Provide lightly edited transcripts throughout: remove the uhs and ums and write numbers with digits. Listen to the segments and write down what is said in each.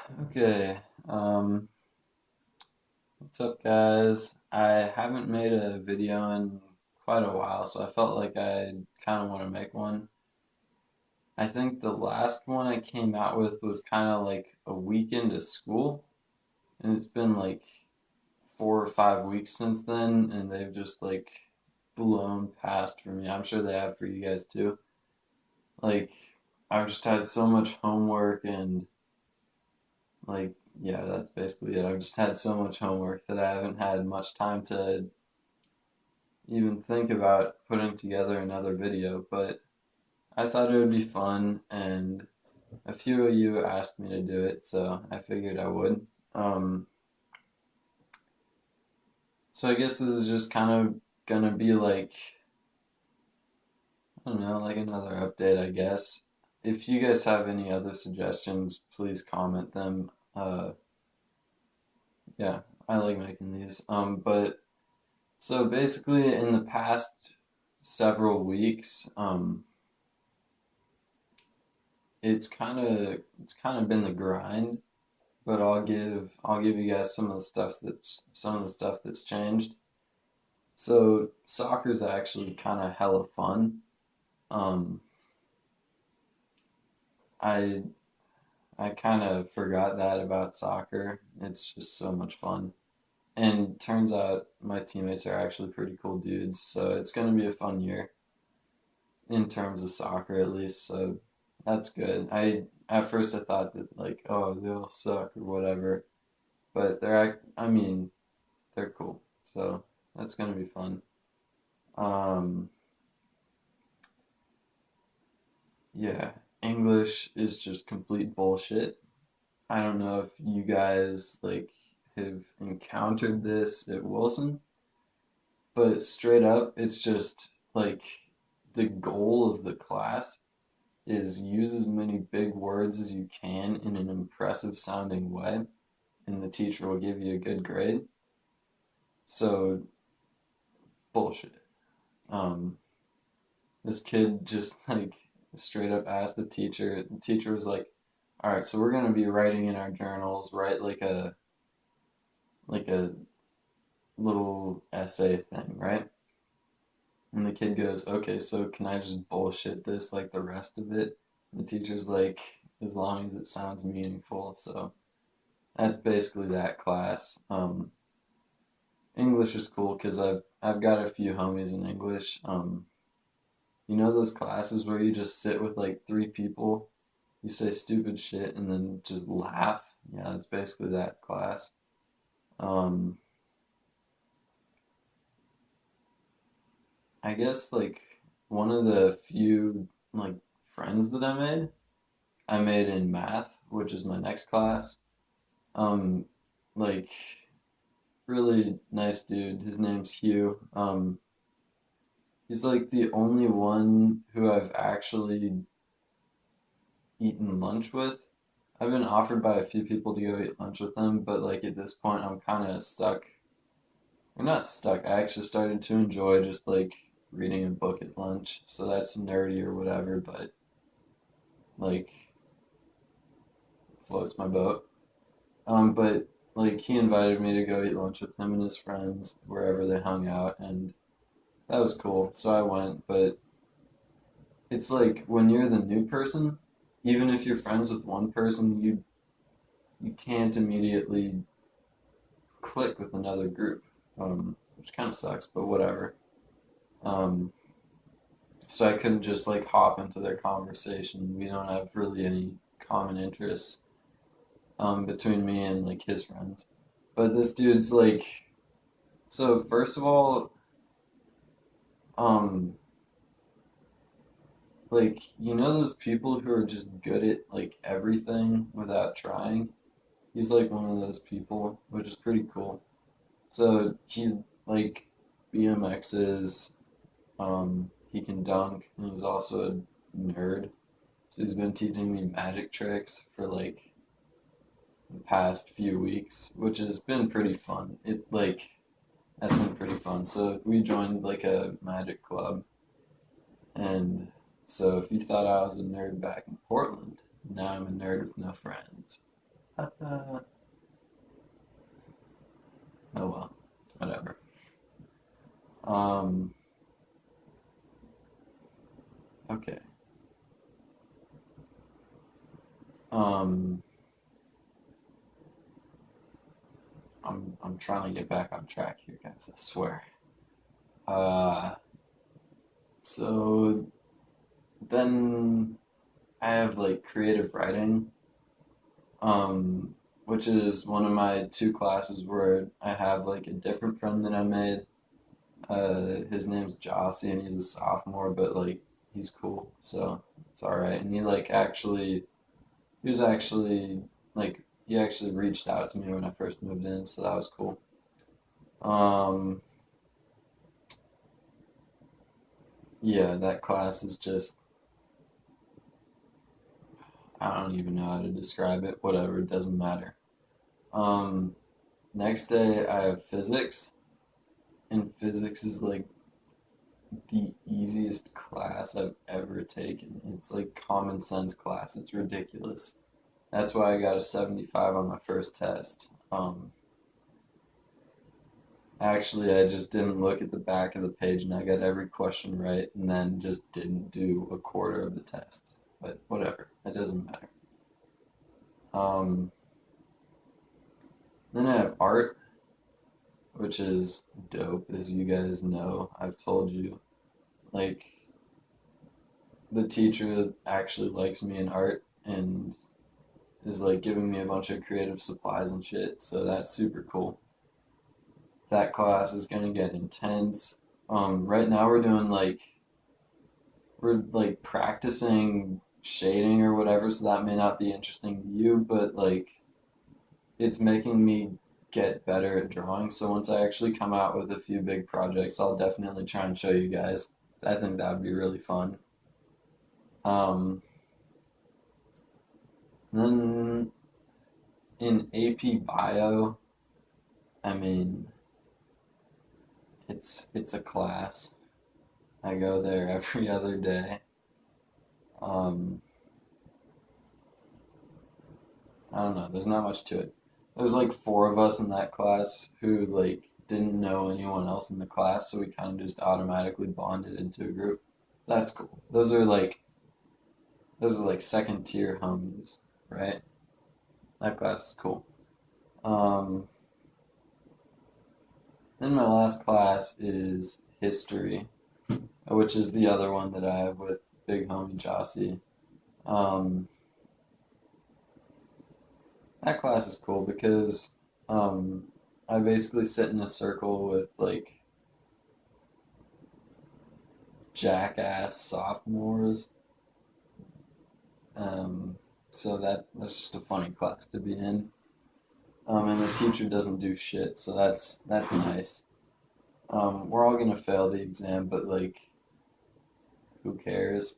Okay, what's up, guys? I haven't made a video in quite a while, so I felt like I kind of want to make one. I think the last one I came out with was kind of like a week into school, and it's been like 4 or 5 weeks since then, and they've just like blown past for me. I'm sure they have for you guys too. Like, I've just had so much homework and like, yeah, that's basically it. I've just had so much homework that I haven't had much time to even think about putting together another video, but I thought it would be fun, and a few of you asked me to do it, so I figured I would. Um, so I guess this is just kind of gonna be like, I don't know, like another update, I guess. If you guys have any other suggestions, please comment them. Yeah, I like making these. But so basically, in the past several weeks, it's kind of been the grind, but I'll give you guys some of the stuff that's changed. So soccer's actually kind of hella fun. Um, I I kind of forgot that about soccer. It's just so much fun. And turns out my teammates are actually pretty cool dudes, so it's gonna be a fun year in terms of soccer at least. So that's good. At first I thought that like, oh, they'll suck or whatever, but I mean, they're cool. So that's gonna be fun. Um, yeah, English is just complete bullshit. I don't know if you guys like have encountered this at Wilson, but straight up, it's just like the goal of the class is use as many big words as you can in an impressive sounding way, and the teacher will give you a good grade. So bullshit. Um, this kid just like straight up asked the teacher. The teacher was like, "All right, so we're gonna be writing in our journals, write like a little essay thing, right?" And the kid goes, "Okay, so can I just bullshit this like the rest of it?" And the teacher's like, "As long as it sounds meaningful." So that's basically that class. English is cool because I've got a few homies in English. You know those classes where you just sit with like three people, you say stupid shit and then just laugh? Yeah, it's basically that class. Um, I guess like one of the few like friends that I made in math, which is my next class. Um, like really nice dude. His name's Hugh. He's like the only one who I've actually eaten lunch with. I've been offered by a few people to go eat lunch with him, but like at this point, I'm kind of stuck. I'm not stuck. I actually started to enjoy just like reading a book at lunch, so that's nerdy or whatever, but like floats my boat. But like he invited me to go eat lunch with him and his friends wherever they hung out, and that was cool. So I went, but it's like when you're the new person, even if you're friends with one person, you can't immediately click with another group, which kind of sucks, but whatever. Um, so I couldn't just like hop into their conversation. We don't have really any common interests between me and like his friends. But this dude's like, so first of all, um, like you know those people who are just good at like everything without trying? He's like one of those people, which is pretty cool. So he like BMXs, he can dunk, and he's also a nerd. So he's been teaching me magic tricks for like the past few weeks, which has been pretty fun. It like that's been pretty fun. So we joined like a magic club, and so if you thought I was a nerd back in Portland, now I'm a nerd with no friends. Oh well, whatever. Um, okay. Um, I'm trying to get back on track here, guys. I swear. Uh, so then I have like creative writing, um, which is one of my two classes where I have like a different friend that I made. His name's Jossie, and he's a sophomore, but like he's cool, so it's all right. And he was actually like he actually reached out to me when I first moved in, so that was cool. Um, yeah, that class is just I don't even know how to describe it. Whatever, it doesn't matter. Um, Next day I have physics, and physics is like the easiest class I've ever taken. It's like common sense class. It's ridiculous. That's why I got a 75 on my first test. Actually, I just didn't look at the back of the page and I got every question right and then just didn't do a quarter of the test. But whatever, it doesn't matter. Um, then I have art, which is dope, as you guys know. I've told you. Like, the teacher actually likes me in art and is like giving me a bunch of creative supplies and shit, so that's super cool. That class is gonna get intense. Right now we're like practicing shading or whatever, so that may not be interesting to you, but like it's making me get better at drawing. So once I actually come out with a few big projects, I'll definitely try and show you guys. I think that would be really fun. Um, then in AP Bio, I mean, it's a class. I go there every other day. Um, I don't know. There's not much to it. There's like four of us in that class who like didn't know anyone else in the class, so we kind of just automatically bonded into a group. So that's cool. Those are like second tier homies, right? That class is cool. Um, then my last class is history, which is the other one that I have with big homie Jossie. Um, that class is cool because um, I basically sit in a circle with like jackass sophomores. Um, so that's just a funny class to be in. And the teacher doesn't do shit, so that's nice. We're all gonna fail the exam, but like, who cares?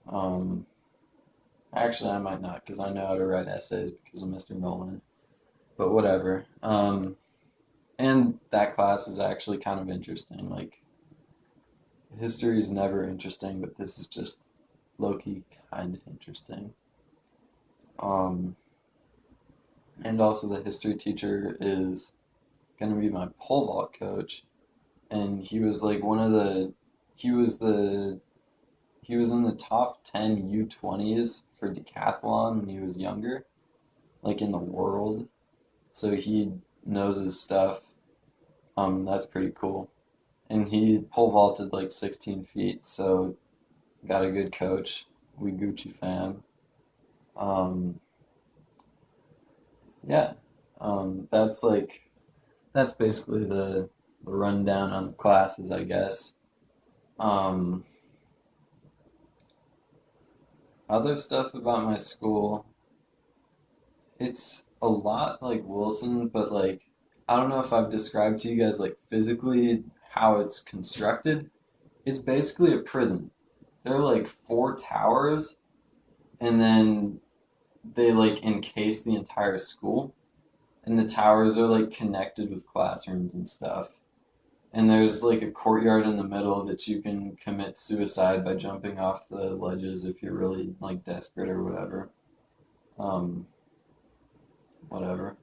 Um, Actually, I might not because I know how to write essays because of Mr. Nolan. But whatever. And that class is actually kind of interesting. Like, history is never interesting, but this is just low key kind of interesting. Um, and also the history teacher is going to be my pole vault coach, and he was like one of the he was the he was in the top 10 U20s for decathlon when he was younger, like in the world. So he knows his stuff. That's pretty cool. And he pole vaulted like 16 feet, so got a good coach. We Gucci fam. Um, yeah. That's like that's basically the rundown on the classes, I guess. Um, Other stuff about my school, it's a lot like Wilson, but like I don't know if I've described to you guys like physically how it's constructed. It's basically a prison. There are like four towers, and then they like encase the entire school, and the towers are like connected with classrooms and stuff. And there's like a courtyard in the middle that you can commit suicide by jumping off the ledges if you're really like desperate or whatever. Um, whatever.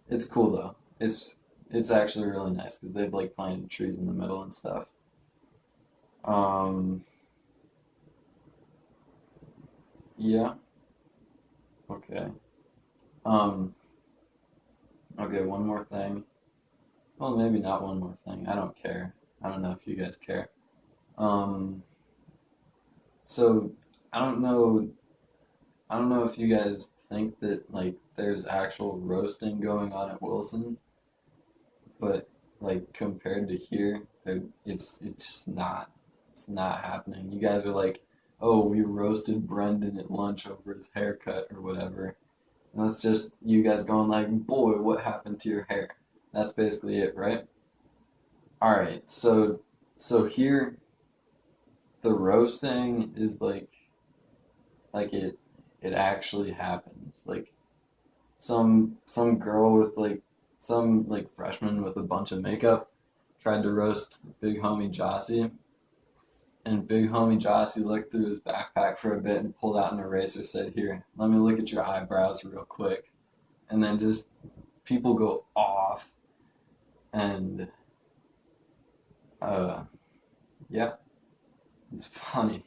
It's cool though. It's actually really nice because they've like planted trees in the middle and stuff. Um, yeah, okay. Um, okay, one more thing. Well, maybe not one more thing. I don't care. I don't know if you guys care. Um, so I don't know. I don't know if you guys think that like there's actual roasting going on at Wilson, but like compared to here, it's just not. It's not happening. You guys are like, oh, we roasted Brendan at lunch over his haircut or whatever. And that's just you guys going like, boy, what happened to your hair? That's basically it, right? All right. So here the roasting is like it actually happens. Like some girl with like some like freshman with a bunch of makeup tried to roast big homie Jossie, and big homie Jossie looked through his backpack for a bit and pulled out an eraser, said, "Here, let me look at your eyebrows real quick." And then just people go off, and uh yeah, it's funny,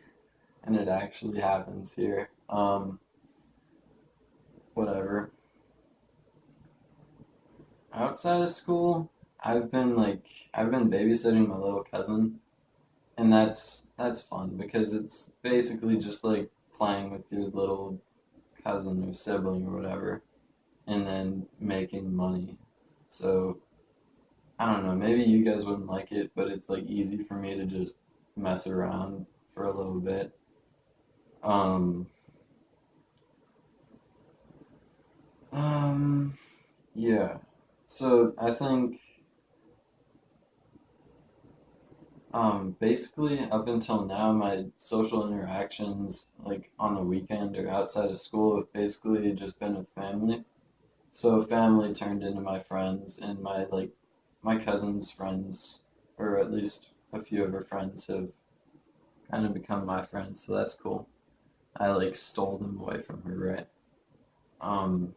and it actually happens here. Whatever. Outside of school, I've been babysitting my little cousin, and that's fun because it's basically just like playing with your little cousin or sibling or whatever, and then making money. So I don't know, maybe you guys wouldn't like it, but it's like easy for me to just mess around for a little bit. Um, um, yeah. So I think basically up until now, my social interactions like on the weekend or outside of school have basically just been with family. So family turned into my friends, and my cousin's friends, or at least a few of her friends, have kind of become my friends. So that's cool. I like stole them away from her, right? Um,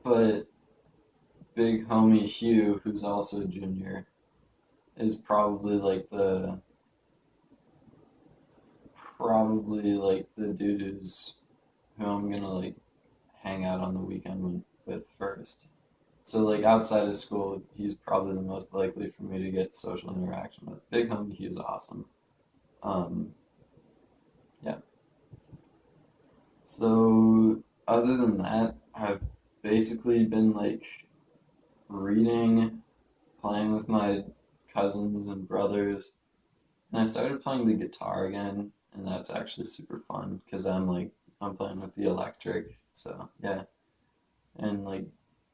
but big homie Hugh, who's also a junior, is probably like the dude who I'm gonna like hang out on the weekend with first. So like outside of school, he's probably the most likely for me to get social interaction with. Big homie, he was awesome. Um, yeah. So other than that, I've basically been like reading, playing with my cousins and brothers, and I started playing the guitar again, and that's actually super fun because I'm playing with the electric. So yeah, and like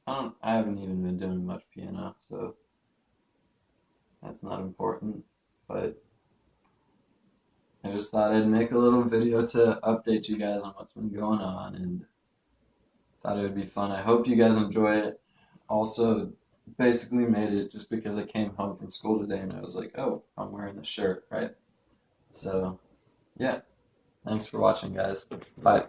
I haven't even been doing much piano, so that's not important. But I just thought I'd make a little video to update you guys on what's been going on, and thought it would be fun. I hope you guys enjoy it. Also, basically made it just because I came home from school today and I was like, oh, I'm wearing this shirt, right? So, yeah, thanks for watching, guys. Bye.